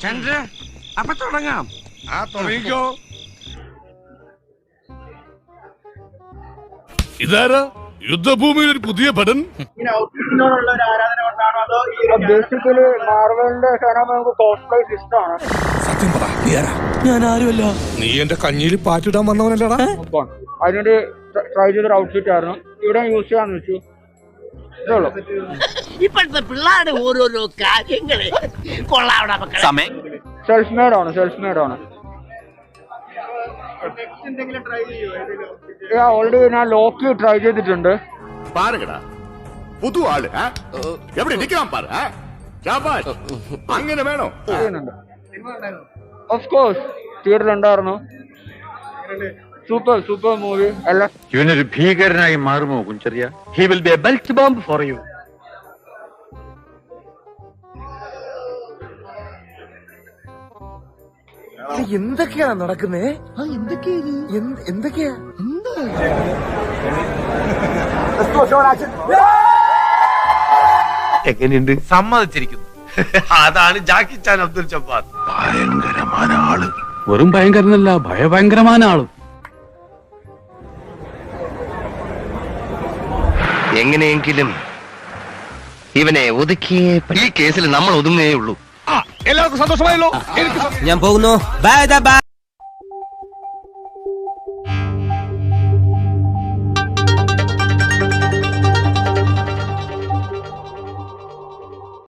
ചന്ദ്ര അപ്പൊ തുടങ്ങാം. തുടങ്ങിക്കോ. ഇതാരാ യുദ്ധഭൂമിയിൽ ഒരു പുതിയ ഭടൻ? ബേസിക്കലി മാർവലിന്റെ നമുക്ക് കോസ്പ്ലേസ് ഇഷ്ടമാണ്. സത്യം പറ, ഞാൻ ആരുമല്ല. നീ എന്റെ കഞ്ഞിയിൽ പാറ്റിടാൻ വന്നവനല്ലടാ. അതിനൊരു ട്രൈ ചെയ്തൊരു ഔട്ട്ഫിറ്റ് ആയിരുന്നു. ഇവിടെ യൂസ് ചെയ്യാന്ന് വെച്ചു. ഇപ്പോഴത്തെ പിള്ളേരുടെ ഓരോരോ കാര്യങ്ങള് സെൽഫ് മെയ്ഡ് ആണ്. ഓൾറെഡി ഞാൻ ലോക്കി ട്രൈ ചെയ്തിട്ടുണ്ട്. പാരുകടാ പുതു ആള് എവിടെ നിൽക്കാൻ പാரு അങ്ങനെ വേണോ? ഓഫ് കോഴ്സ് തിയേറ്ററിൽ ഉണ്ടായിരുന്നു. Super movie. ഇവനൊരു ഭീകരനായി മാറുമോ Kuncharia? He will be A belt bomb for you. എന്തൊക്കെയാണ് നടക്കുന്നേ? എന്തൊക്കെയാ? എങ്ങനെയുണ്ട്? സമ്മതിച്ചിരിക്കുന്നു. അതാണ് ജാക്കി ചാൻ അബ്ദുൽ ജബ്ബാർ. ഭയങ്കരമായ ആള്. വെറും ഭയങ്കരനല്ല, ഭയഭയങ്കരമായ ആളും. എങ്ങനെയെങ്കിലും ഇവനെ ഒതുക്കിയേ. ഈ കേസിൽ നമ്മൾ ഒതുങ്ങേ ഉള്ളൂ. എല്ലാവർക്കും സന്തോഷമായല്ലോ. ഞാൻ പോകുന്നു. ബൈ.